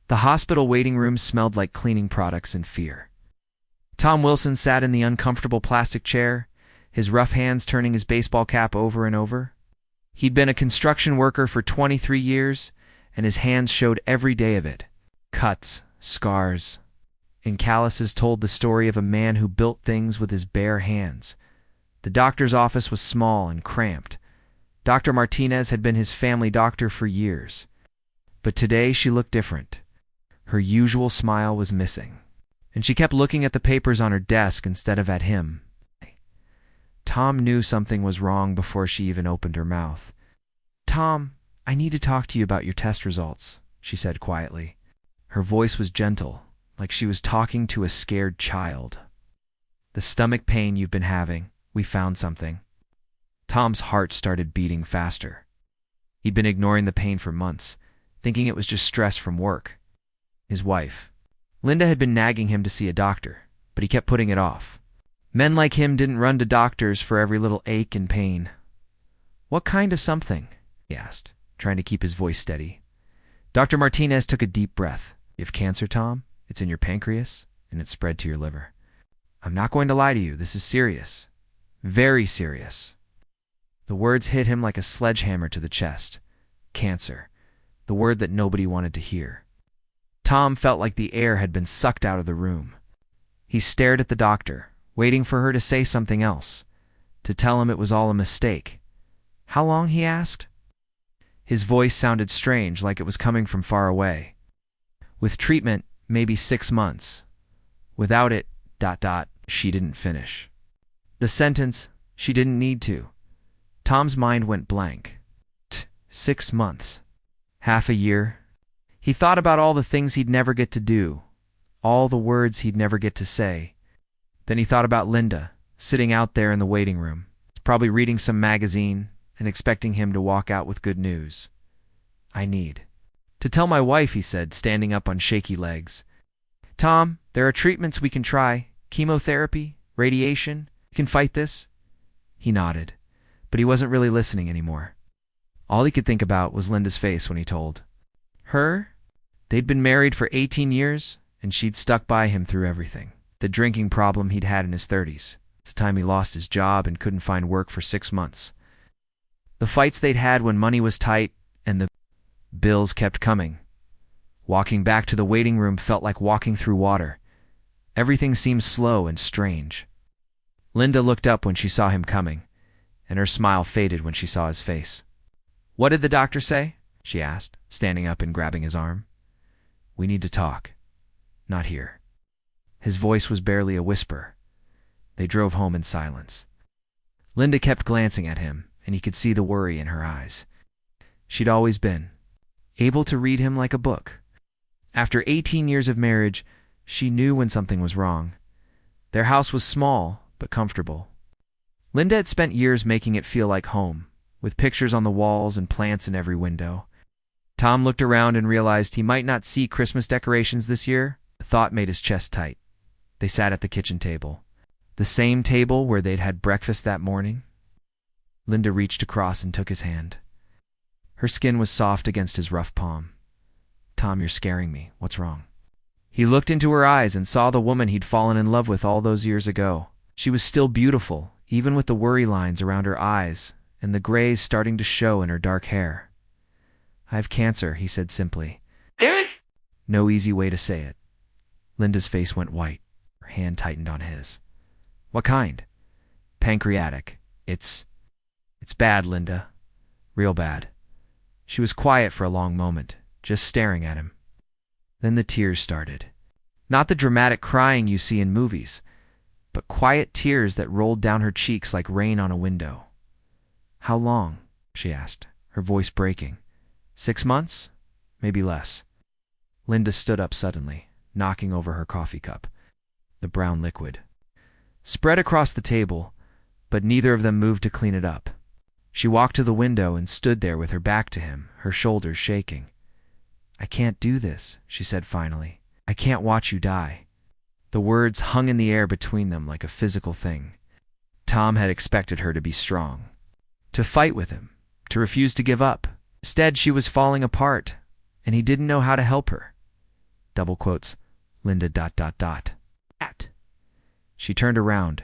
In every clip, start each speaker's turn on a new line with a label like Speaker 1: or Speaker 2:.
Speaker 1: The hospital waiting room smelled like cleaning products and fear. Tom Wilson sat in the uncomfortable plastic chair, his rough hands turning his baseball cap over and over. He'd been a construction worker for 23 years, and his hands showed every day of it. Cuts, scars, and calluses told the story of a man who built things with his bare hands. The doctor's office was small and cramped. Dr. Martinez had been his family doctor for years. But today she looked different. Her usual smile was missing, and she kept looking at the papers on her desk instead of at him. Tom knew something was wrong before she even opened her mouth. "Tom, I need to talk to you about your test results," she said quietly. Her voice was gentle, like she was talking to a scared child. "The stomach pain you've been having, we found something." Tom's heart started beating faster. He'd been ignoring the pain for months, thinking it was just stress from work. His wife, Linda, had been nagging him to see a doctor, but he kept putting it off. Men like him didn't run to doctors for every little ache and pain. "What kind of something?" he asked, trying to keep his voice steady. Dr. Martinez took a deep breath. "You have cancer, Tom. It's in your pancreas, and it's spread to your liver. I'm not going to lie to you. This is serious. Very serious." The words hit him like a sledgehammer to the chest. Cancer. The word that nobody wanted to hear. Tom felt like the air had been sucked out of the room. He stared at the doctor, waiting for her to say something else, to tell him it was all a mistake. "How long?" he asked. His voice sounded strange, like it was coming from far away. "With treatment, maybe 6 months. Without it, ... She didn't finish the sentence. She didn't need to. Tom's mind went blank. 6 months. Half a year. He thought about all the things he'd never get to do, all the words he'd never get to say. Then he thought about Linda, sitting out there in the waiting room, probably reading some magazine and expecting him to walk out with good news. "I need to tell my wife," he said, standing up on shaky legs. "Tom, there are treatments we can try. Chemotherapy, radiation. You can fight this." He nodded, but he wasn't really listening anymore. All he could think about was Linda's face when he told her. They'd been married for 18 years, and she'd stuck by him through everything. The drinking problem he'd had in his 30s, the time he lost his job and couldn't find work for 6 months. The fights they'd had when money was tight and the bills kept coming. Walking back to the waiting room felt like walking through water. Everything seemed slow and strange. Linda looked up when she saw him coming, and her smile faded when she saw his face. "What did the doctor say?" she asked, standing up and grabbing his arm. "We need to talk. Not here." His voice was barely a whisper. They drove home in silence. Linda kept glancing at him, and he could see the worry in her eyes. She'd always been able to read him like a book. After 18 years of marriage, she knew when something was wrong. Their house was small, but comfortable. Linda had spent years making it feel like home, with pictures on the walls and plants in every window. Tom looked around and realized he might not see Christmas decorations this year. The thought made his chest tight. They sat at the kitchen table, the same table where they'd had breakfast that morning. Linda reached across and took his hand. Her skin was soft against his rough palm. "Tom, you're scaring me. What's wrong?" He looked into her eyes and saw the woman he'd fallen in love with all those years ago. She was still beautiful, even with the worry lines around her eyes and the grays starting to show in her dark hair. "I have cancer," he said simply.
Speaker 2: "There is
Speaker 1: no easy way to say it. Linda's face went white. Her hand tightened on his. "What kind?" "Pancreatic. It's bad, Linda. Real bad." She was quiet for a long moment, just staring at him. Then the tears started. Not the dramatic crying you see in movies, but quiet tears that rolled down her cheeks like rain on a window. "How long?" she asked, her voice breaking. 6 months? Maybe less. Linda stood up suddenly, knocking over her coffee cup. The brown liquid spread across the table, but neither of them moved to clean it up. She walked to the window and stood there with her back to him, her shoulders shaking. "I can't do this," she said finally. "I can't watch you die." The words hung in the air between them like a physical thing. Tom had expected her to be strong, to fight with him, to refuse to give up. Instead, she was falling apart, and he didn't know how to help her. double quotes, Linda dot dot dot. At. She turned around,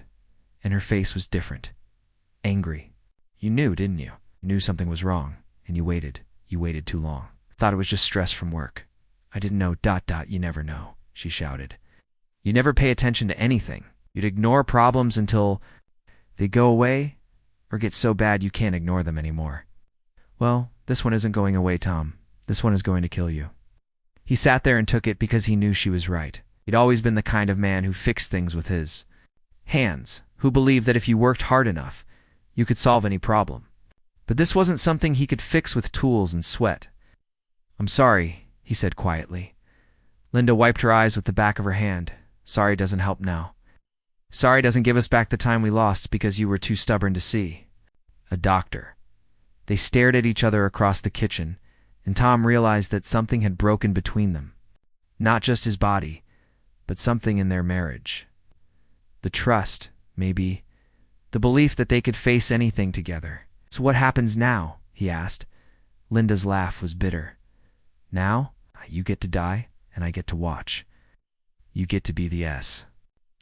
Speaker 1: and her face was different. Angry. You knew, didn't you? You knew something was wrong, and you waited. You waited too long. Thought it was just stress from work. I didn't know dot dot, you never know, she shouted. You never pay attention to anything. You'd ignore problems until they go away or get so bad you can't ignore them anymore. Well, this one isn't going away, Tom. This one is going to kill you. He sat there and took it because he knew she was right. He'd always been the kind of man who fixed things with his hands, who believed that if you worked hard enough, you could solve any problem. But this wasn't something he could fix with tools and sweat. I'm sorry, he said quietly. Linda wiped her eyes with the back of her hand. Sorry doesn't help now. Sorry doesn't give us back the time we lost because you were too stubborn to see. A doctor. They stared at each other across the kitchen, and Tom realized that something had broken between them. Not just his body, but something in their marriage. The trust, maybe. The belief that they could face anything together. So what happens now? He asked. Linda's laugh was bitter. Now, you get to die, and I get to watch. You get to be the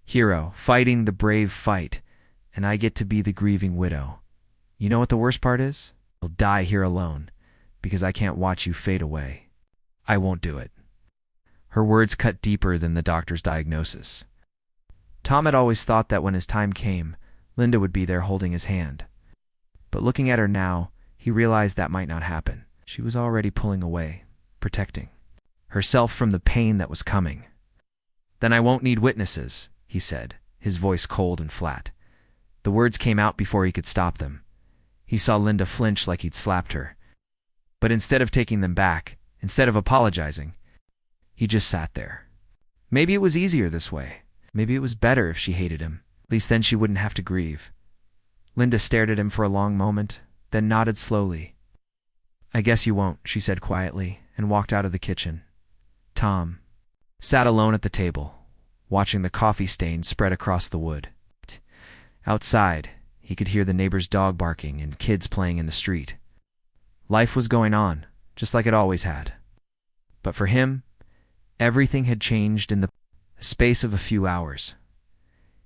Speaker 1: hero, fighting the brave fight, and I get to be the grieving widow. You know what the worst part is? You'll die here alone, because I can't watch you fade away. I won't do it. Her words cut deeper than the doctor's diagnosis. Tom had always thought that when his time came, Linda would be there holding his hand. But looking at her now, he realized that might not happen. She was already pulling away, protecting herself from the pain that was coming. Then I won't need witnesses, he said, his voice cold and flat. The words came out before he could stop them. He saw Linda flinch like he'd slapped her. But instead of taking them back, instead of apologizing, he just sat there. Maybe it was easier this way. Maybe it was better if she hated him. At least then she wouldn't have to grieve. Linda stared at him for a long moment, then nodded slowly. I guess you won't, she said quietly, and walked out of the kitchen. Tom sat alone at the table, watching the coffee stains spread across the wood. Outside, he could hear the neighbor's dog barking and kids playing in the street. Life was going on, just like it always had. But for him, everything had changed in the space of a few hours.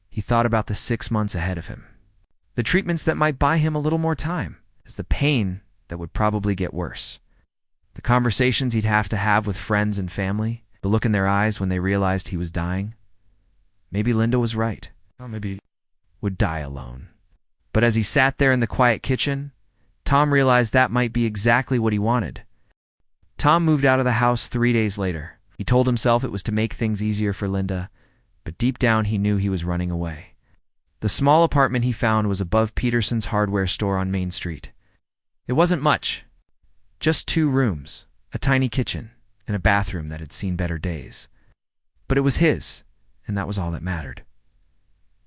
Speaker 1: He thought about the 6 months ahead of him. The treatments that might buy him a little more time, as the pain that would probably get worse. The conversations he'd have to have with friends and family, the look in their eyes when they realized he was dying. Maybe Linda was right. Or maybe would die alone. But as he sat there in the quiet kitchen, Tom realized that might be exactly what he wanted. Tom moved out of the house 3 days later. He told himself it was to make things easier for Linda, but deep down he knew he was running away. The small apartment he found was above Peterson's hardware store on Main Street. It wasn't much. Just 2 rooms, a tiny kitchen, and a bathroom that had seen better days. But it was his, and that was all that mattered.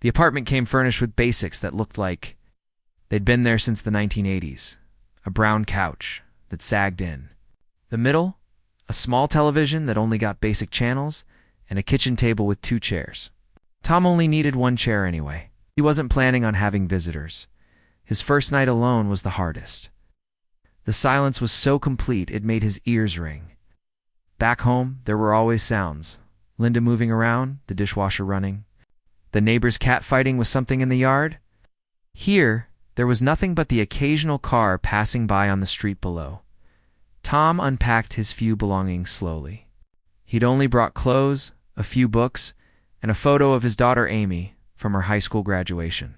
Speaker 1: The apartment came furnished with basics that looked like they'd been there since the 1980s. A brown couch that sagged in. The middle, a small television that only got basic channels, and a kitchen table with 2 chairs. Tom only needed 1 chair anyway. He wasn't planning on having visitors. His first night alone was the hardest. The silence was so complete it made his ears ring. Back home, there were always sounds. Linda moving around, the dishwasher running. The neighbor's cat fighting with something in the yard. Here, there was nothing but the occasional car passing by on the street below. Tom unpacked his few belongings slowly. He'd only brought clothes, a few books, and a photo of his daughter Amy from her high school graduation.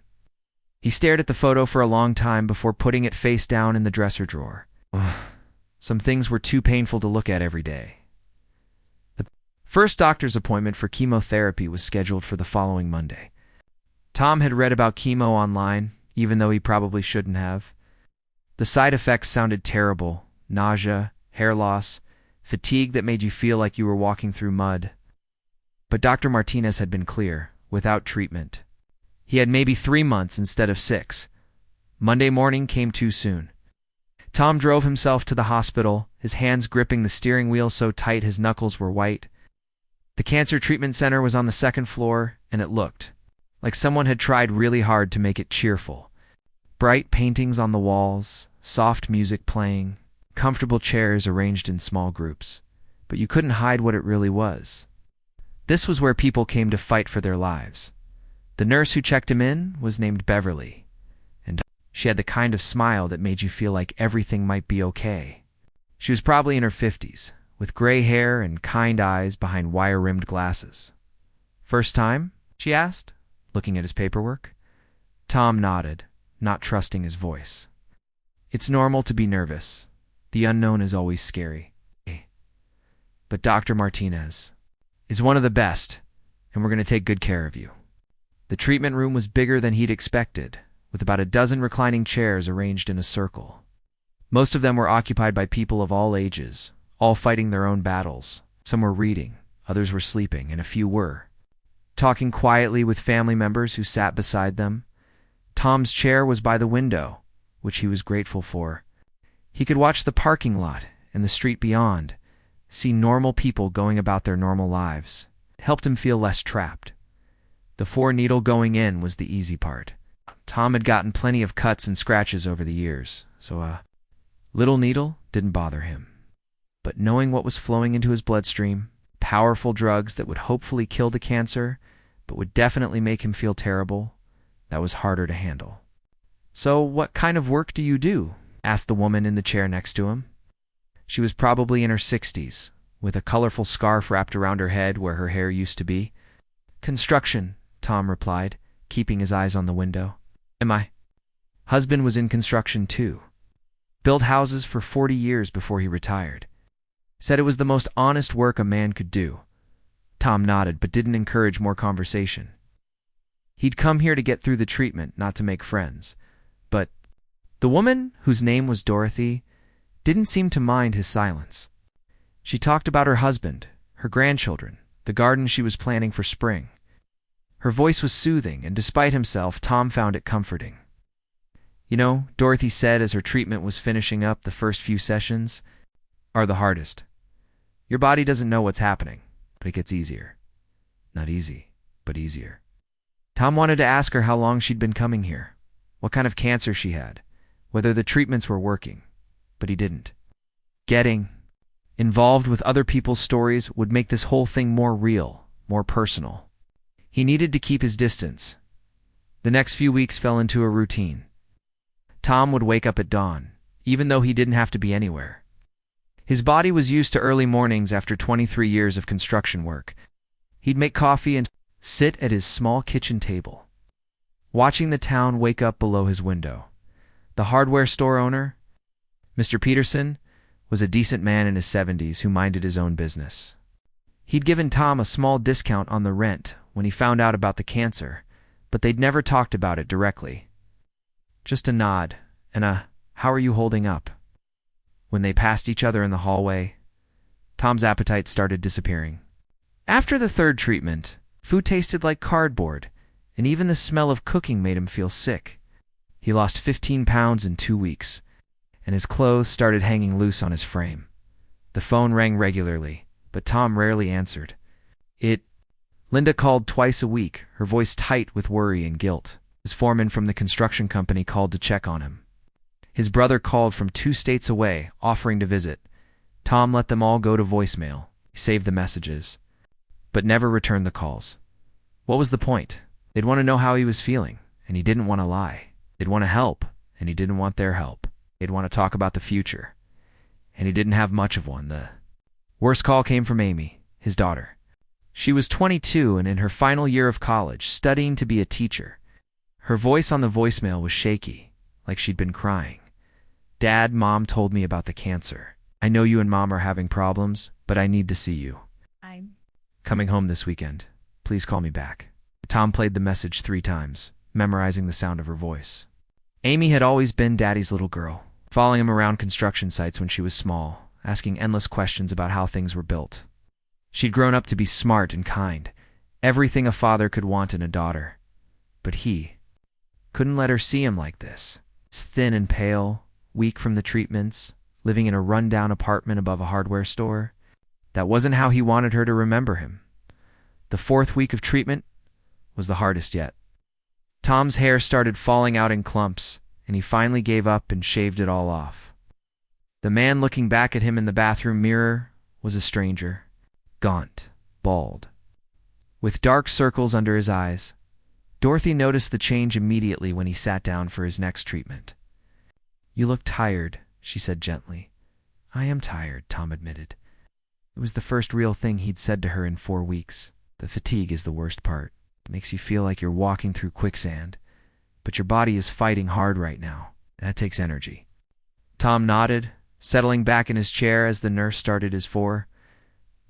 Speaker 1: He stared at the photo for a long time before putting it face down in the dresser drawer. Some things were too painful to look at every day. The first doctor's appointment for chemotherapy was scheduled for the following Monday. Tom had read about chemo online, even though he probably shouldn't have. The side effects sounded terrible: nausea, hair loss, fatigue that made you feel like you were walking through mud. But Dr. Martinez had been clear: without treatment. He had maybe 3 months instead of 6. Monday morning came too soon. Tom drove himself to the hospital, his hands gripping the steering wheel so tight his knuckles were white. The cancer treatment center was on the 2nd floor, and it looked like someone had tried really hard to make it cheerful. Bright paintings on the walls, soft music playing, comfortable chairs arranged in small groups. but you couldn't hide what it really was. This was where people came to fight for their lives. The nurse who checked him in was named Beverly, and she had the kind of smile that made you feel like everything might be okay. She was probably in her 50s, with gray hair and kind eyes behind wire-rimmed glasses. "First time?" she asked, looking at his paperwork. Tom nodded, not trusting his voice. "It's normal to be nervous. The unknown is always scary. But Dr. Martinez is one of the best, and we're going to take good care of you." The treatment room was bigger than he'd expected, with about a dozen reclining chairs arranged in a circle. Most of them were occupied by people of all ages, all fighting their own battles. Some were reading, others were sleeping, and a few were talking quietly with family members who sat beside them. Tom's chair was by the window, which he was grateful for. He could watch the parking lot and the street beyond, see normal people going about their normal lives. It helped him feel less trapped. The 4-needle going in was the easy part. Tom had gotten plenty of cuts and scratches over the years, so a little needle didn't bother him. But knowing what was flowing into his bloodstream, powerful drugs that would hopefully kill the cancer, but would definitely make him feel terrible, that was harder to handle. "So what kind of work do you do?" asked the woman in the chair next to him. She was probably in her 60s, with a colorful scarf wrapped around her head where her hair used to be. "Construction," Tom replied, keeping his eyes on the window. "And my husband was in construction too. Built houses for 40 years before he retired. Said it was the most honest work a man could do." Tom nodded, but didn't encourage more conversation. He'd come here to get through the treatment, not to make friends. But the woman, whose name was Dorothy, didn't seem to mind his silence. She talked about her husband, her grandchildren, the garden she was planning for spring. Her voice was soothing, and despite himself, Tom found it comforting. "You know," Dorothy said as her treatment was finishing up, "the first few sessions are the hardest. Your body doesn't know what's happening, but it gets easier. Not easy, but easier." Tom wanted to ask her how long she'd been coming here, what kind of cancer she had, whether the treatments were working, but he didn't. Getting involved with other people's stories would make this whole thing more real, more personal. He needed to keep his distance. The next few weeks fell into a routine. Tom would wake up at dawn, even though he didn't have to be anywhere. His body was used to early mornings after 23 years of construction work. He'd make coffee and sit at his small kitchen table, watching the town wake up below his window. The hardware store owner, Mr. Peterson, was a decent man in his 70s who minded his own business. He'd given Tom a small discount on the rent when he found out about the cancer, but they'd never talked about it directly. Just a nod and a "How are you holding up?" When they passed each other in the hallway, Tom's appetite started disappearing. After the third treatment, food tasted like cardboard, and even the smell of cooking made him feel sick. He lost 15 pounds in 2 weeks, and his clothes started hanging loose on his frame. The phone rang regularly, but Tom rarely answered. Linda called twice a week, her voice tight with worry and guilt. His foreman from the construction company called to check on him. His brother called from 2 states away, offering to visit. Tom let them all go to voicemail. He saved the messages, but never returned the calls. What was the point? They'd want to know how he was feeling, and he didn't want to lie. They'd want to help, and he didn't want their help. They'd want to talk about the future, and he didn't have much of one. The worst call came from Amy, his daughter. She was 22 and in her final year of college, studying to be a teacher. Her voice on the voicemail was shaky, like she'd been crying. "Dad, Mom told me about the cancer. I know you and Mom are having problems, but I need to see you. I'm coming home this weekend. Please call me back." Tom played the message 3 times, memorizing the sound of her voice. Amy had always been Daddy's little girl, following him around construction sites when she was small, asking endless questions about how things were built. She'd grown up to be smart and kind, everything a father could want in a daughter. But he couldn't let her see him like this. He's thin and pale, weak from the treatments, living in a run-down apartment above a hardware store. That wasn't how he wanted her to remember him. The 4th week of treatment was the hardest yet. Tom's hair started falling out in clumps, and he finally gave up and shaved it all off. The man looking back at him in the bathroom mirror was a stranger, gaunt, bald, with dark circles under his eyes. Dorothy noticed the change immediately when he sat down for his next treatment. "You look tired," she said gently. "I am tired," Tom admitted. It was the first real thing he'd said to her in 4 weeks. The fatigue is the worst part. It makes you feel like you're walking through quicksand, but your body is fighting hard right now. That takes energy. Tom nodded, settling back in his chair as the nurse started his 4.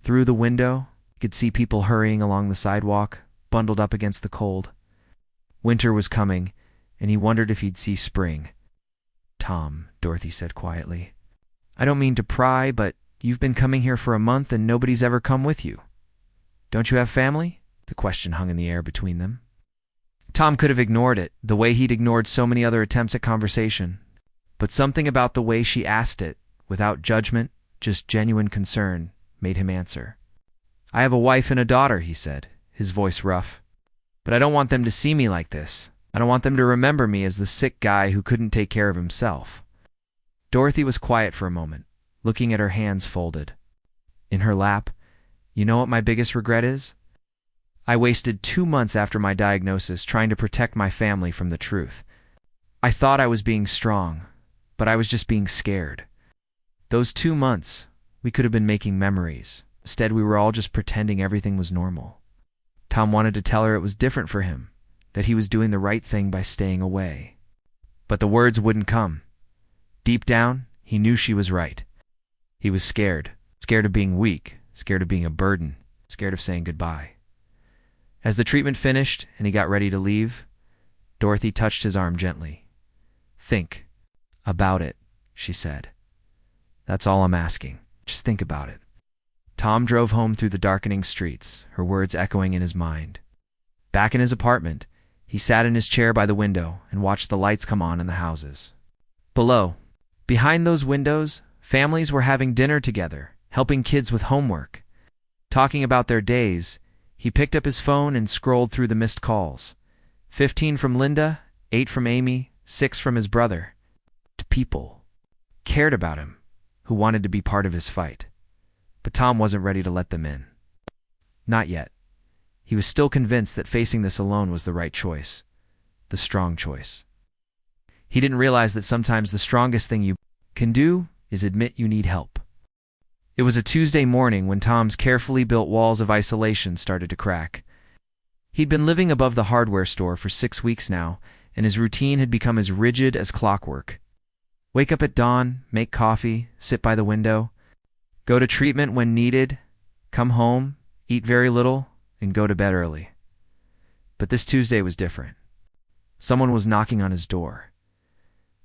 Speaker 1: Through the window, he could see people hurrying along the sidewalk, bundled up against the cold. Winter was coming, and he wondered if he'd see spring. "Tom," Dorothy said quietly, "I don't mean to pry, but you've been coming here for a month and nobody's ever come with you. Don't you have family?" The question hung in the air between them. Tom could have ignored it, the way he'd ignored so many other attempts at conversation. But something about the way she asked it, without judgment, just genuine concern, made him answer. "I have a wife and a daughter," he said, his voice rough. "But I don't want them to see me like this. I don't want them to remember me as the sick guy who couldn't take care of himself." Dorothy was quiet for a moment, looking at her hands folded. In her lap, "You know what my biggest regret is? I wasted 2 months after my diagnosis trying to protect my family from the truth. I thought I was being strong, but I was just being scared. Those 2 months, we could have been making memories. Instead, we were all just pretending everything was normal." Tom wanted to tell her it was different for him, that he was doing the right thing by staying away. But the words wouldn't come. Deep down, he knew she was right. He was scared. Scared of being weak, scared of being a burden, scared of saying goodbye. As the treatment finished and he got ready to leave, Dorothy touched his arm gently. "Think about it," she said. "That's all I'm asking. Just think about it." Tom drove home through the darkening streets, her words echoing in his mind. Back in his apartment, he sat in his chair by the window and watched the lights come on in the houses. Below, behind those windows, families were having dinner together, helping kids with homework. Talking about their days, he picked up his phone and scrolled through the missed calls. 15 from Linda, 8 from Amy, 6 from his brother. To people cared about him, who wanted to be part of his fight. But Tom wasn't ready to let them in. Not yet. He was still convinced that facing this alone was the right choice, the strong choice. He didn't realize that sometimes the strongest thing you can do is admit you need help. It was a Tuesday morning when Tom's carefully built walls of isolation started to crack. He'd been living above the hardware store for 6 weeks now, and his routine had become as rigid as clockwork. Wake up at dawn, make coffee, sit by the window, go to treatment when needed, come home, eat very little, and go to bed early. But this Tuesday was different. Someone was knocking on his door.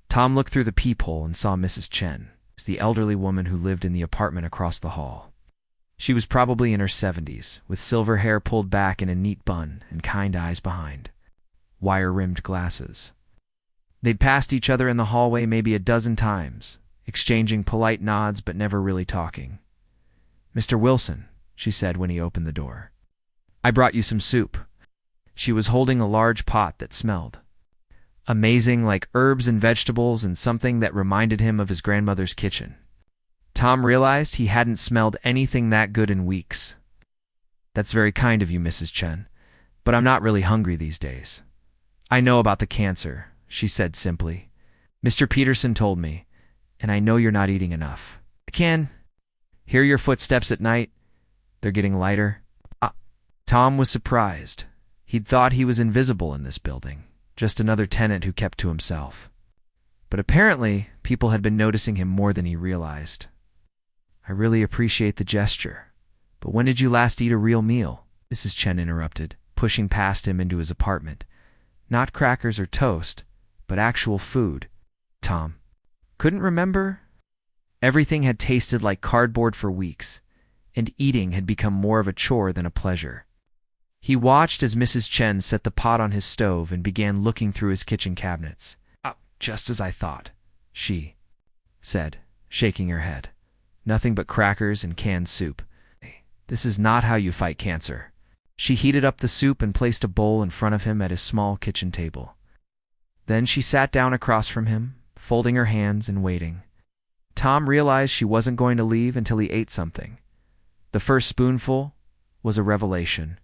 Speaker 1: Tom looked through the peephole and saw Mrs. Chen, the elderly woman who lived in the apartment across the hall. She was probably in her 70s, with silver hair pulled back in a neat bun and kind eyes behind wire-rimmed glasses. They'd passed each other in the hallway maybe a dozen times, exchanging polite nods but never really talking. "Mr. Wilson," she said when he opened the door. "I brought you some soup." She was holding a large pot that smelled amazing, like herbs and vegetables, and something that reminded him of his grandmother's kitchen. Tom realized he hadn't smelled anything that good in weeks. "That's very kind of you, Mrs. Chen, but I'm not really hungry these days." "I know about the cancer," she said simply. "Mr. Peterson told me, and I know you're not eating enough. I can hear your footsteps at night. They're getting lighter." Tom was surprised. He'd thought he was invisible in this building, just another tenant who kept to himself. But apparently, people had been noticing him more than he realized. "I really appreciate the gesture. But when did you last eat a real meal?" Mrs. Chen interrupted, pushing past him into his apartment. "Not crackers or toast, but actual food." Tom couldn't remember. Everything had tasted like cardboard for weeks, and eating had become more of a chore than a pleasure. He watched as Mrs. Chen set the pot on his stove and began looking through his kitchen cabinets. "Just as I thought," she said, shaking her head. "Nothing but crackers and canned soup. This is not how you fight cancer." She heated up the soup and placed a bowl in front of him at his small kitchen table. Then she sat down across from him, folding her hands and waiting. Tom realized she wasn't going to leave until he ate something. The first spoonful was a revelation.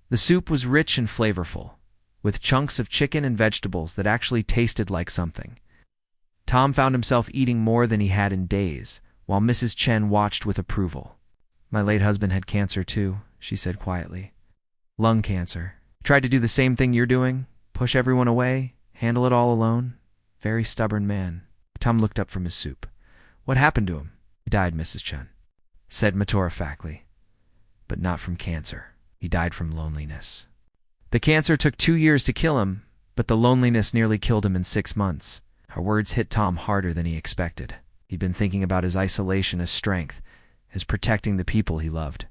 Speaker 1: The soup was rich and flavorful, with chunks of chicken and vegetables that actually tasted like something. Tom found himself eating more than he had in days, while Mrs. Chen watched with approval. "My late husband had cancer too," she said quietly. "Lung cancer. Tried to do the same thing you're doing, push everyone away, handle it all alone. Very stubborn man." Tom looked up from his soup. "What happened to him?" "He died," Mrs. Chen said matter-of-factly. "But not from cancer. He died from loneliness. The cancer took 2 years to kill him, but the loneliness nearly killed him in 6 months." Her words hit Tom harder than he expected. He'd been thinking about his isolation as strength, as protecting the people he loved.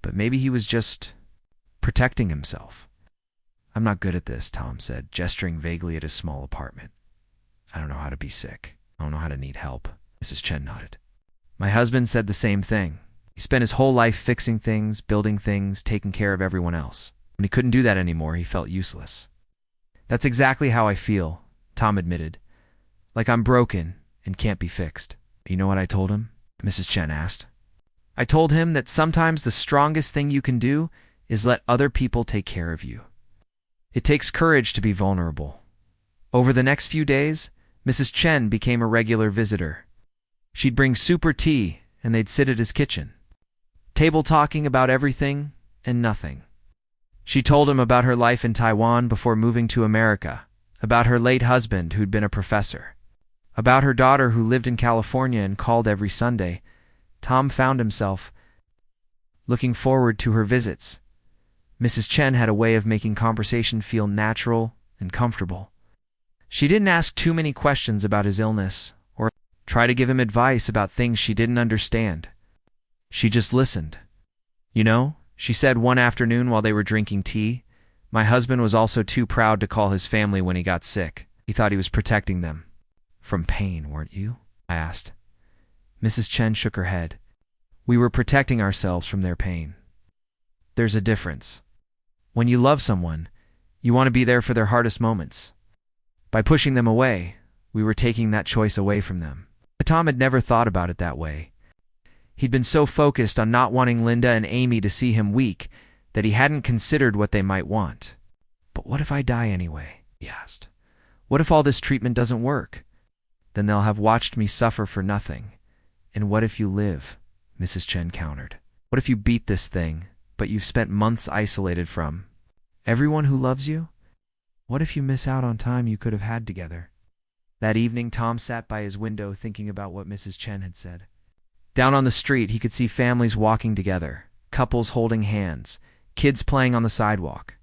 Speaker 1: But maybe he was just protecting himself. "I'm not good at this," Tom said, gesturing vaguely at his small apartment. "I don't know how to be sick. I don't know how to need help." Mrs. Chen nodded. "My husband said the same thing. He spent his whole life fixing things, building things, taking care of everyone else. When he couldn't do that anymore, he felt useless." "That's exactly how I feel," Tom admitted. "Like I'm broken and can't be fixed." "You know what I told him?" Mrs. Chen asked. "I told him that sometimes the strongest thing you can do is let other people take care of you. It takes courage to be vulnerable." Over the next few days, Mrs. Chen became a regular visitor. She'd bring soup or tea, and they'd sit at his kitchen, table talking about everything and nothing. She told him about her life in Taiwan before moving to America, about her late husband who'd been a professor, about her daughter who lived in California and called every Sunday. Tom found himself looking forward to her visits. Mrs. Chen had a way of making conversation feel natural and comfortable. She didn't ask too many questions about his illness or try to give him advice about things she didn't understand. She just listened. "You know," she said one afternoon while they were drinking tea, "my husband was also too proud to call his family when he got sick. He thought he was protecting them." "From pain, weren't you?" I asked. Mrs. Chen shook her head. "We were protecting ourselves from their pain. There's a difference. When you love someone, you want to be there for their hardest moments. By pushing them away, we were taking that choice away from them." But Tom had never thought about it that way. He'd been so focused on not wanting Linda and Amy to see him weak that he hadn't considered what they might want. "But what if I die anyway?" he asked. "What if all this treatment doesn't work? Then they'll have watched me suffer for nothing. And what if you live?" Mrs. Chen countered. "What if you beat this thing, but you've spent months isolated from everyone who loves you? What if you miss out on time you could have had together?" That evening, Tom sat by his window thinking about what Mrs. Chen had said. Down on the street, he could see families walking together, couples holding hands, kids playing on the sidewalk.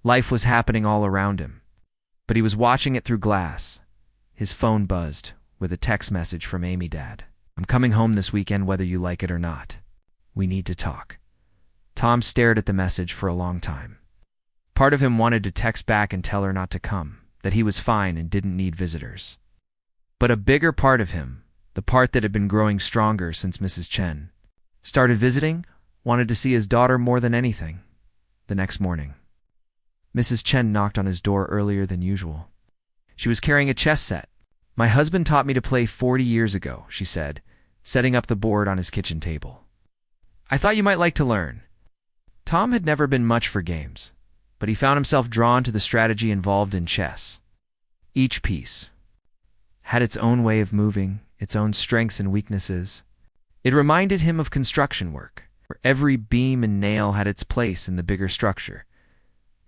Speaker 1: Life was happening all around him, but he was watching it through glass. His phone buzzed with a text message from Amy Dad. "I'm coming home this weekend whether you like it or not. We need to talk." Tom stared at the message for a long time. Part of him wanted to text back and tell her not to come, that he was fine and didn't need visitors. But a bigger part of him, the part that had been growing stronger since Mrs. Chen started visiting, wanted to see his daughter more than anything. The next morning, Mrs. Chen knocked on his door earlier than usual. She was carrying a chess set. "My husband taught me to play 40 years ago," she said, setting up the board on his kitchen table. "I thought you might like to learn." Tom had never been much for games, but he found himself drawn to the strategy involved in chess. Each piece had its own way of moving, its own strengths and weaknesses. It reminded him of construction work, where every beam and nail had its place in the bigger structure.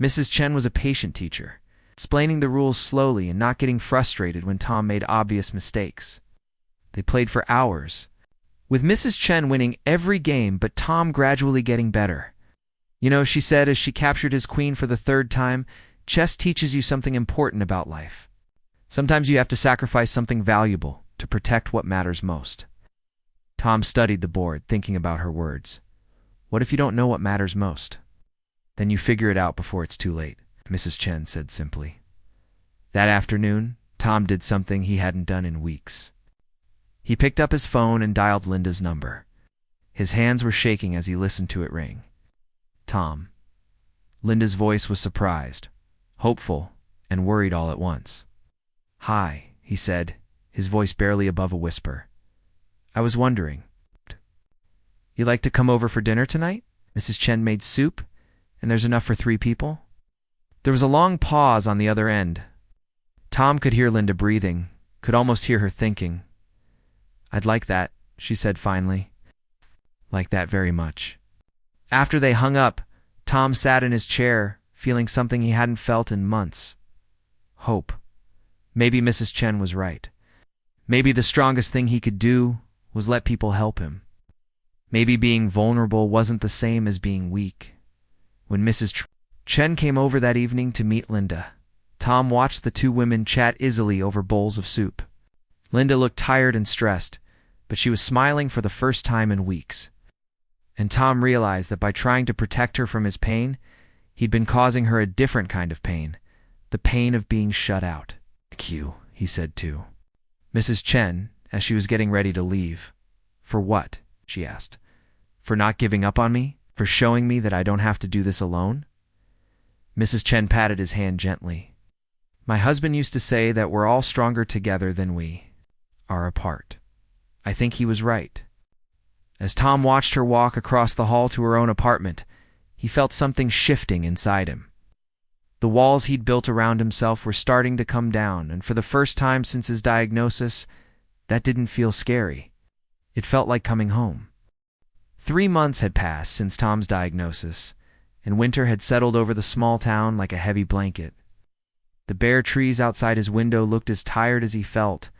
Speaker 1: Mrs. Chen was a patient teacher, explaining the rules slowly and not getting frustrated when Tom made obvious mistakes. They played for hours, with Mrs. Chen winning every game but Tom gradually getting better. "You know," she said as she captured his queen for the 3rd time, "chess teaches you something important about life. Sometimes you have to sacrifice something valuable to protect what matters most." Tom studied the board, thinking about her words. "What if you don't know what matters most?" "Then you figure it out before it's too late," Mrs. Chen said simply. That afternoon, Tom did something he hadn't done in weeks. He picked up his phone and dialed Linda's number. His hands were shaking as he listened to it ring. "Tom." Linda's voice was surprised, hopeful, and worried all at once. "Hi," he said, his voice barely above a whisper. "I was wondering." "You like to come over for dinner tonight? Mrs. Chen made soup, and there's enough for 3 people." There was a long pause on the other end. Tom could hear Linda breathing, could almost hear her thinking. "I'd like that," she said finally. "Like that very much." After they hung up, Tom sat in his chair, feeling something he hadn't felt in months. Hope. Maybe Mrs. Chen was right. Maybe the strongest thing he could do was let people help him. Maybe being vulnerable wasn't the same as being weak. When Mrs. Chen came over that evening to meet Linda, Tom watched the 2 women chat easily over bowls of soup. Linda looked tired and stressed, but she was smiling for the first time in weeks. And Tom realized that by trying to protect her from his pain, he'd been causing her a different kind of pain, the pain of being shut out. "Thank you," he said too. Mrs. Chen, as she was getting ready to leave. "For what?" she asked. "For not giving up on me? For showing me that I don't have to do this alone?" Mrs. Chen patted his hand gently. "My husband used to say that we're all stronger together than we are apart. I think he was right." As Tom watched her walk across the hall to her own apartment, he felt something shifting inside him. The walls he'd built around himself were starting to come down, and for the first time since his diagnosis, that didn't feel scary. It felt like coming home. 3 months had passed since Tom's diagnosis, and winter had settled over the small town like a heavy blanket. The bare trees outside his window looked as tired as he felt,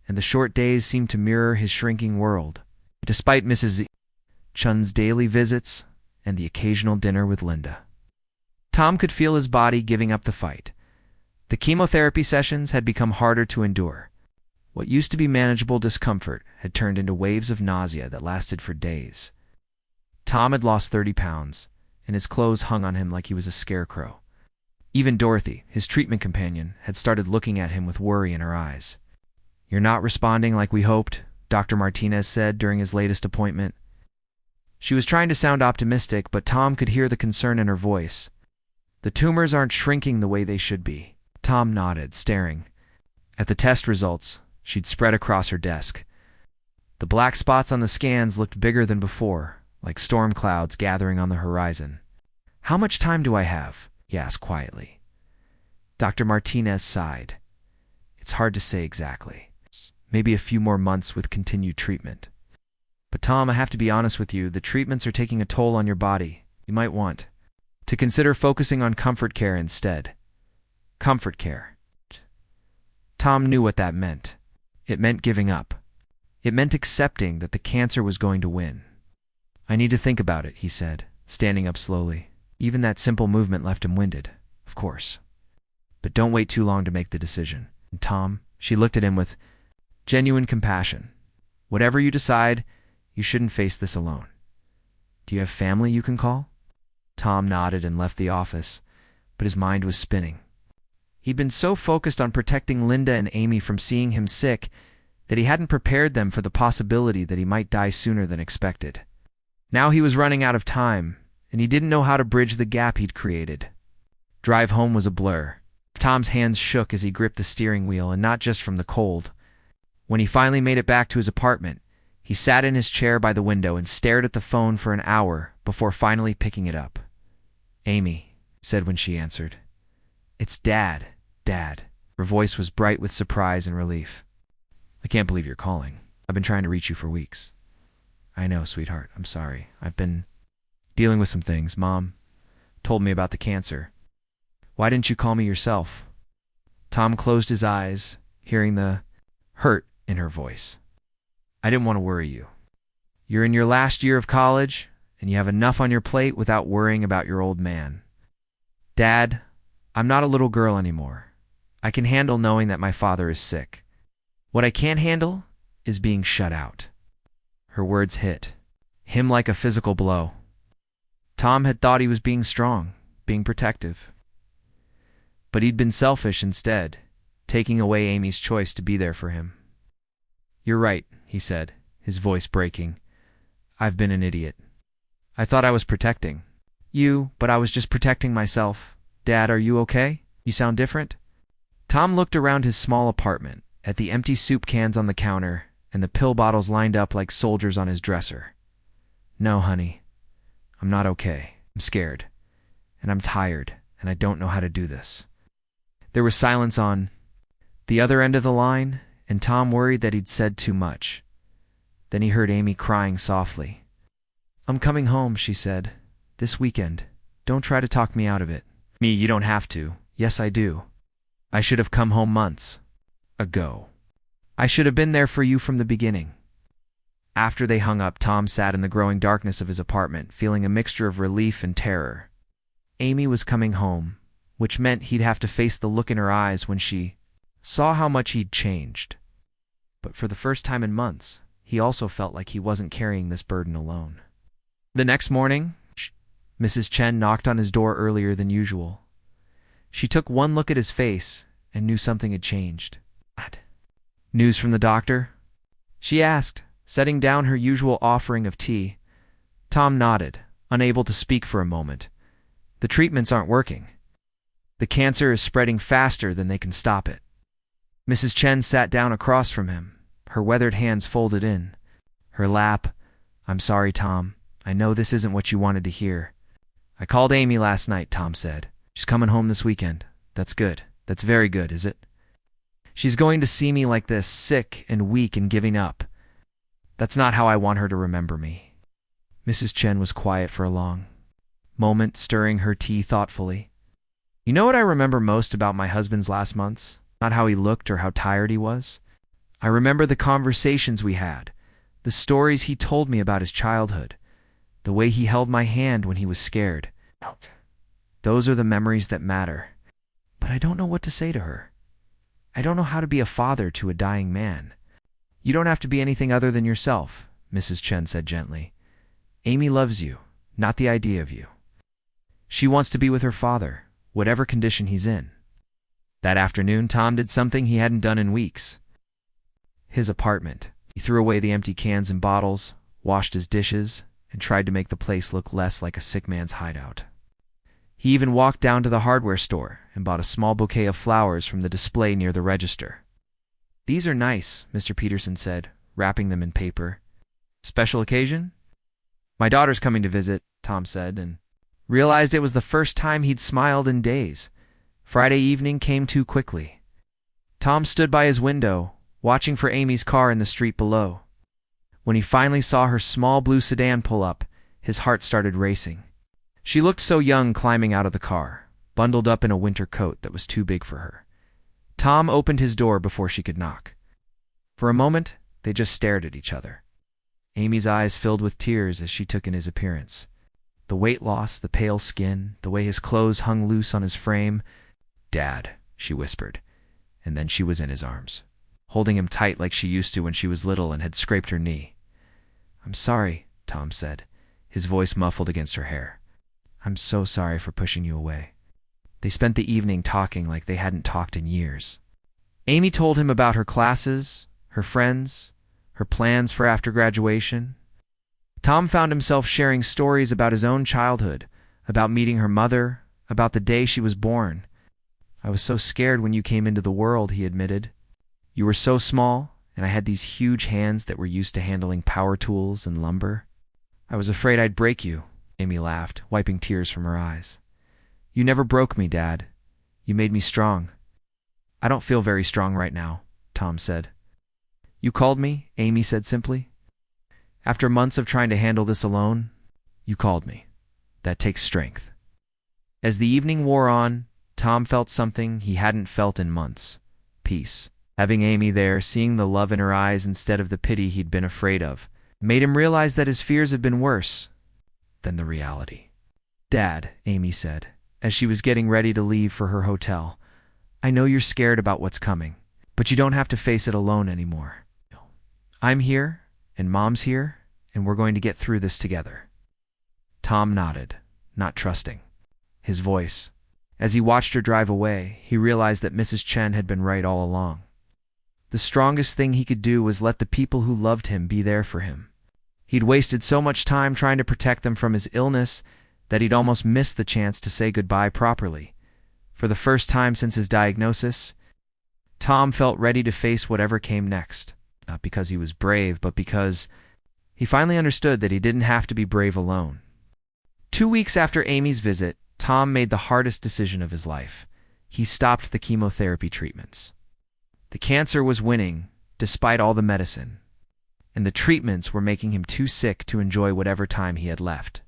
Speaker 1: and the short days seemed to mirror his shrinking world. Despite Mrs. Chen's daily visits and the occasional dinner with Linda, Tom could feel his body giving up the fight. The chemotherapy sessions had become harder to endure. What used to be manageable discomfort had turned into waves of nausea that lasted for days. Tom had lost 30 pounds, and his clothes hung on him like he was a scarecrow. Even Dorothy, his treatment companion, had started looking at him with worry in her eyes. "You're not responding like we hoped," Dr. Martinez said during his latest appointment. She was trying to sound optimistic, but Tom could hear the concern in her voice. "The tumors aren't shrinking the way they should be." Tom nodded, staring at the test results she'd spread across her desk. The black spots on the scans looked bigger than before, like storm clouds gathering on the horizon. "How much time do I have?" he asked quietly. Dr. Martinez sighed. "It's hard to say exactly. Maybe a few more months with continued treatment. But Tom, I have to be honest with you, the treatments are taking a toll on your body. You might want to consider focusing on comfort care instead." Comfort care. Tom knew what that meant. It meant giving up. It meant accepting that the cancer was going to win. "I need to think about it," he said, standing up slowly. Even that simple movement left him winded, of course. "But don't wait too long to make the decision." And Tom, she looked at him with genuine compassion. "Whatever you decide, you shouldn't face this alone. Do you have family you can call?" Tom nodded and left the office, but his mind was spinning. He'd been so focused on protecting Linda and Amy from seeing him sick that he hadn't prepared them for the possibility that he might die sooner than expected. Now he was running out of time, and he didn't know how to bridge the gap he'd created. Drive home was a blur. Tom's hands shook as he gripped the steering wheel, and not just from the cold. When he finally made it back to his apartment, he sat in his chair by the window and stared at the phone for an hour before finally picking it up. "Amy," said when she answered. "It's Dad, Dad." Her voice was bright with surprise and relief. "I can't believe you're calling. I've been trying to reach you for weeks." "I know, sweetheart. I'm sorry. I've been dealing with some things. Mom told me about the cancer. Why didn't you call me yourself?" Tom closed his eyes, hearing the hurt in her voice. "I didn't want to worry you. You're in your last year of college, and you have enough on your plate without worrying about your old man. Dad, I'm not a little girl anymore. I can handle knowing that my father is sick. What I can't handle is being shut out." Her words hit him like a physical blow. Tom had thought he was being strong, being protective. But he'd been selfish instead, taking away Amy's choice to be there for him. "You're right," he said, his voice breaking. "I've been an idiot. I thought I was protecting you, but I was just protecting myself. Dad, are you okay? You sound different." Tom looked around his small apartment, at the empty soup cans on the counter and the pill bottles lined up like soldiers on his dresser. No, honey. I'm not okay. I'm scared. And I'm tired, and I don't know how to do this. There was silence on the other end of the line, and Tom worried that he'd said too much. Then he heard Amy crying softly. I'm coming home, she said. This weekend. Don't try to talk me out of it. Me, you don't have to. Yes, I do. I should have come home months ago. I should have been there for you from the beginning. After they hung up, Tom sat in the growing darkness of his apartment, feeling a mixture of relief and terror. Amy was coming home, which meant he'd have to face the look in her eyes when she saw how much he'd changed. But for the first time in months, he also felt like he wasn't carrying this burden alone. The next morning, Mrs. Chen knocked on his door earlier than usual. She took one look at his face and knew something had changed. What? News from the doctor? She asked, setting down her usual offering of tea. Tom nodded, unable to speak for a moment. The treatments aren't working. The cancer is spreading faster than they can stop it. Mrs. Chen sat down across from him, her weathered hands folded in. Her lap. I'm sorry, Tom. I know this isn't what you wanted to hear. I called Amy last night, Tom said. She's coming home this weekend. That's good. That's very good, is it? She's going to see me like this, sick and weak and giving up. That's not how I want her to remember me. Mrs. Chen was quiet for a long moment, stirring her tea thoughtfully. You know what I remember most about my husband's last months? Not how he looked or how tired he was. I remember the conversations we had, the stories he told me about his childhood, the way he held my hand when he was scared. Those are the memories that matter. But I don't know what to say to her. I don't know how to be a father to a dying man. You don't have to be anything other than yourself, Mrs. Chen said gently. Amy loves you, not the idea of you. She wants to be with her father, whatever condition he's in. That afternoon, Tom did something he hadn't done in weeks. His apartment. He threw away the empty cans and bottles, washed his dishes, and tried to make the place look less like a sick man's hideout. He even walked down to the hardware store and bought a small bouquet of flowers from the display near the register. These are nice, Mr. Peterson said, wrapping them in paper. Special occasion? My daughter's coming to visit, Tom said, and realized it was the first time he'd smiled in days. Friday evening came too quickly. Tom stood by his window, watching for Amy's car in the street below. When he finally saw her small blue sedan pull up, his heart started racing. She looked so young climbing out of the car, bundled up in a winter coat that was too big for her. Tom opened his door before she could knock. For a moment, they just stared at each other. Amy's eyes filled with tears as she took in his appearance. The weight loss, the pale skin, the way his clothes hung loose on his frame. Dad, she whispered, and then she was in his arms, holding him tight like she used to when she was little and had scraped her knee. I'm sorry, Tom said, his voice muffled against her hair. I'm so sorry for pushing you away. They spent the evening talking like they hadn't talked in years. Amy told him about her classes, her friends, her plans for after graduation. Tom found himself sharing stories about his own childhood, about meeting her mother, about the day she was born. I was so scared when you came into the world, he admitted. You were so small, and I had these huge hands that were used to handling power tools and lumber. I was afraid I'd break you, Amy laughed, wiping tears from her eyes. You never broke me, Dad. You made me strong. I don't feel very strong right now, Tom said. You called me, Amy said simply. After months of trying to handle this alone, you called me. That takes strength. As the evening wore on, Tom felt something he hadn't felt in months. Peace. Having Amy there, seeing the love in her eyes instead of the pity he'd been afraid of, made him realize that his fears had been worse than the reality. Dad, Amy said, as she was getting ready to leave for her hotel, I know you're scared about what's coming, but you don't have to face it alone anymore. I'm here, and Mom's here, and we're going to get through this together. Tom nodded, not trusting his voice. As he watched her drive away, he realized that Mrs. Chen had been right all along. The strongest thing he could do was let the people who loved him be there for him. He'd wasted so much time trying to protect them from his illness that he'd almost missed the chance to say goodbye properly. For the first time since his diagnosis, Tom felt ready to face whatever came next, not because he was brave, but because He finally understood that he didn't have to be brave alone. 2 weeks after Amy's visit, Tom made the hardest decision of his life. He stopped the chemotherapy treatments. The cancer was winning, despite all the medicine, and the treatments were making him too sick to enjoy whatever time he had left.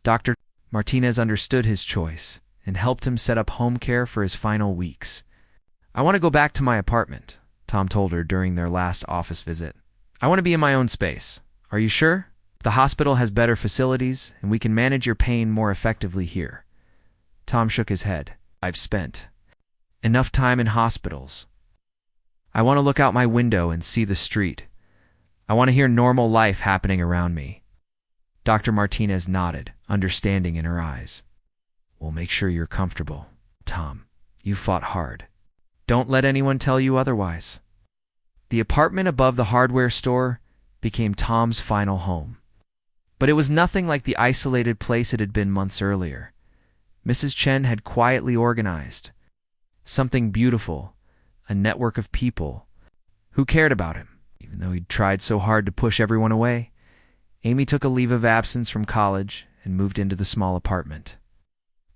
Speaker 1: Dr. Martinez understood his choice and helped him set up home care for his final weeks. "I want to go back to my apartment," Tom told her during their last office visit. "I want to be in my own space. Are you sure? The hospital has better facilities, and we can manage your pain more effectively here." Tom shook his head. "I've spent enough time in hospitals. I want to look out my window and see the street. I want to hear normal life happening around me." Dr. Martinez nodded, understanding in her eyes. "We'll make sure you're comfortable, Tom. You fought hard. Don't let anyone tell you otherwise." The apartment above the hardware store became Tom's final home. But it was nothing like the isolated place it had been months earlier. Mrs. Chen had quietly organized something beautiful, a network of people who cared about him. Even though he'd tried so hard to push everyone away, Amy took a leave of absence from college and moved into the small apartment.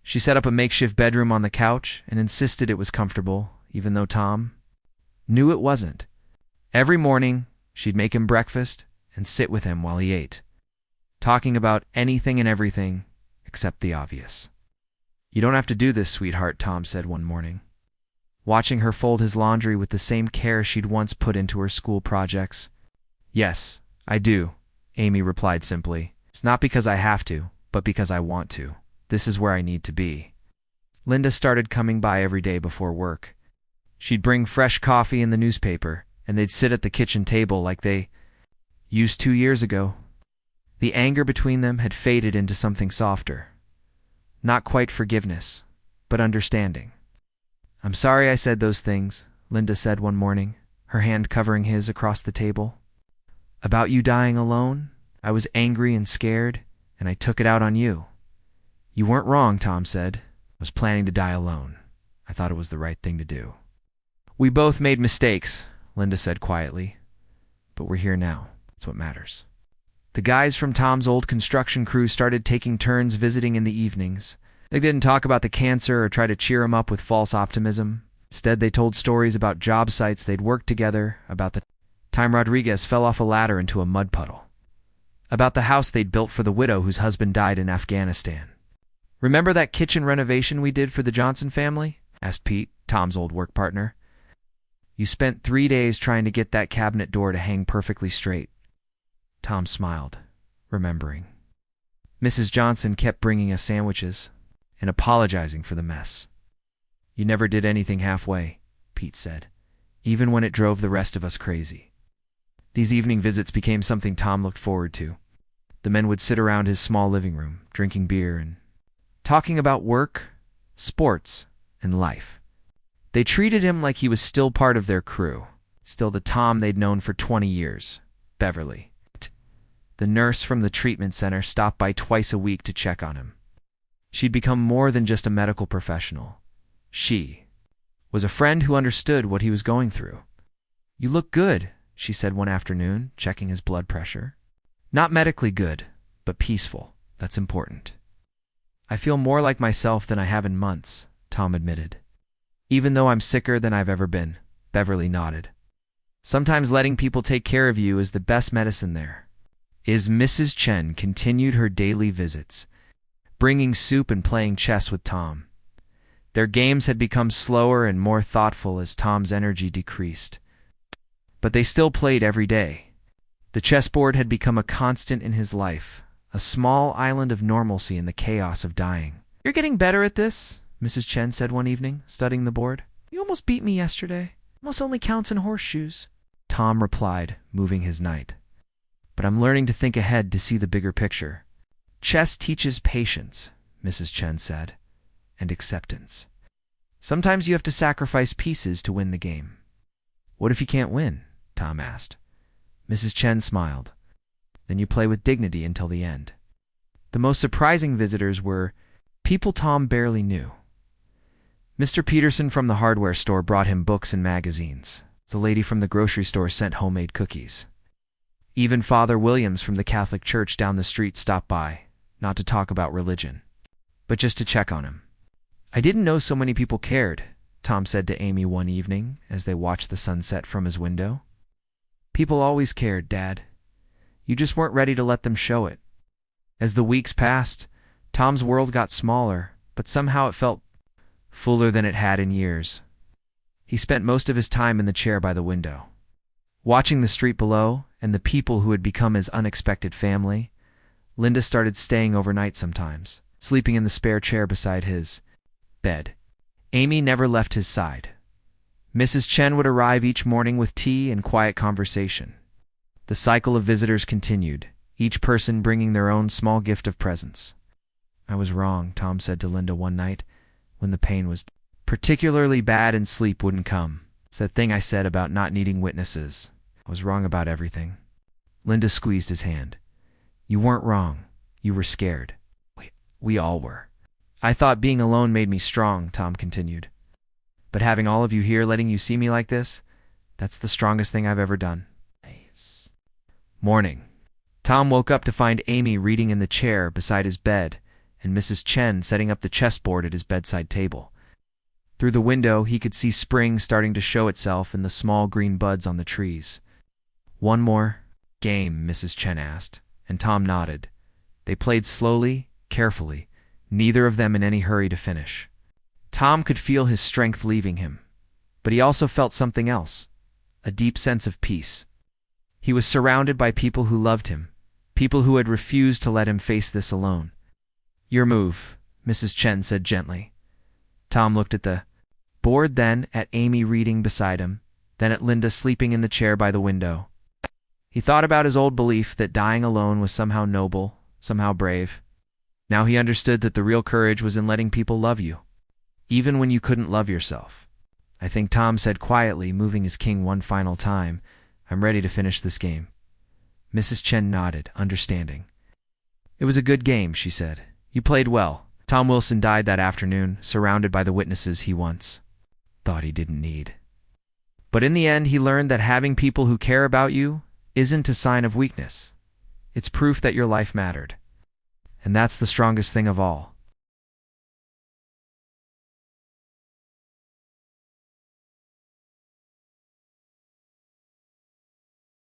Speaker 1: She set up a makeshift bedroom on the couch and insisted it was comfortable, even though Tom knew it wasn't. Every morning, she'd make him breakfast and sit with him while he ate, talking about anything and everything except the obvious. "You don't have to do this, sweetheart," Tom said one morning, watching her fold his laundry with the same care she'd once put into her school projects. "Yes, I do," Amy replied simply. "It's not because I have to, but because I want to. This is where I need to be." Linda started coming by every day before work. She'd bring fresh coffee and the newspaper, and they'd sit at the kitchen table like they used 2 years ago. The anger between them had faded into something softer. Not quite forgiveness, but understanding. "I'm sorry I said those things," Linda said one morning, her hand covering his across the table. "About you dying alone. I was angry and scared, and I took it out on you." "You weren't wrong," Tom said. "I was planning to die alone. I thought it was the right thing to do." "We both made mistakes," Linda said quietly. "But we're here now. That's what matters." The guys from Tom's old construction crew started taking turns visiting in the evenings. They didn't talk about the cancer or try to cheer him up with false optimism. Instead, they told stories about job sites they'd worked together, about the time Rodriguez fell off a ladder into a mud puddle, about the house they'd built for the widow whose husband died in Afghanistan. "Remember that kitchen renovation we did for the Johnson family?" asked Pete, Tom's old work partner. "You spent 3 days trying to get that cabinet door to hang perfectly straight." Tom smiled, remembering. "Mrs. Johnson kept bringing us sandwiches and apologizing for the mess." "You never did anything halfway," Pete said, "even when it drove the rest of us crazy." These evening visits became something Tom looked forward to. The men would sit around his small living room, drinking beer and talking about work, sports, and life. They treated him like he was still part of their crew, still the Tom they'd known for 20 years, Beverly. The nurse from the treatment center stopped by twice a week to check on him. She'd become more than just a medical professional. She was a friend who understood what he was going through. "You look good," she said one afternoon, checking his blood pressure. "Not medically good, but peaceful. That's important." "I feel more like myself than I have in months," Tom admitted. "Even though I'm sicker than I've ever been," Beverly nodded. "Sometimes letting people take care of you is the best medicine there." Mrs. Chen continued her daily visits, bringing soup and playing chess with Tom. Their games had become slower and more thoughtful as Tom's energy decreased. But they still played every day. The chessboard had become a constant in his life, a small island of normalcy in the chaos of dying. "You're getting better at this," Mrs. Chen said one evening, studying the board. "You almost beat me yesterday. Almost only counts in horseshoes." Tom replied, moving his knight. "But I'm learning to think ahead to see the bigger picture." "Chess teaches patience," Mrs. Chen said, "and acceptance. Sometimes you have to sacrifice pieces to win the game." "What if you can't win?" Tom asked. Mrs. Chen smiled. "Then you play with dignity until the end." The most surprising visitors were people Tom barely knew. Mr. Peterson from the hardware store brought him books and magazines. The lady from the grocery store sent homemade cookies. Even Father Williams from the Catholic Church down the street stopped by, not to talk about religion, but just to check on him. "I didn't know so many people cared," Tom said to Amy one evening as they watched the sunset from his window. "People always cared, Dad. You just weren't ready to let them show it." As the weeks passed, Tom's world got smaller, but somehow it felt fuller than it had in years. He spent most of his time in the chair by the window, watching the street below and the people who had become his unexpected family. Linda started staying overnight sometimes, sleeping in the spare chair beside his bed. Amy never left his side. Mrs. Chen would arrive each morning with tea and quiet conversation. The cycle of visitors continued, each person bringing their own small gift of presents. "I was wrong," Tom said to Linda one night, when the pain was particularly bad and sleep wouldn't come. "It's that thing I said about not needing witnesses. I was wrong about everything." Linda squeezed his hand. "You weren't wrong. You were scared. We all were." "I thought being alone made me strong," Tom continued. "But having all of you here letting you see me like this, that's the strongest thing I've ever done." Morning. Tom woke up to find Amy reading in the chair beside his bed and Mrs. Chen setting up the chessboard at his bedside table. Through the window, he could see spring starting to show itself in the small green buds on the trees. "One more game?" Mrs. Chen asked, and Tom nodded. They played slowly, carefully, neither of them in any hurry to finish. Tom could feel his strength leaving him, but he also felt something else, a deep sense of peace. He was surrounded by people who loved him, people who had refused to let him face this alone. "Your move," Mrs. Chen said gently. Tom looked at the board, then at Amy reading beside him, then at Linda sleeping in the chair by the window. He thought about his old belief that dying alone was somehow noble, somehow brave. Now he understood that the real courage was in letting people love you, even when you couldn't love yourself. "I think," Tom said quietly, moving his king one final time, "I'm ready to finish this game." Mrs. Chen nodded, understanding. "It was a good game," she said. "You played well." Tom Wilson died that afternoon, surrounded by the witnesses he once thought he didn't need. But in the end, he learned that having people who care about you isn't a sign of weakness. It's proof that your life mattered. And that's the strongest thing of all.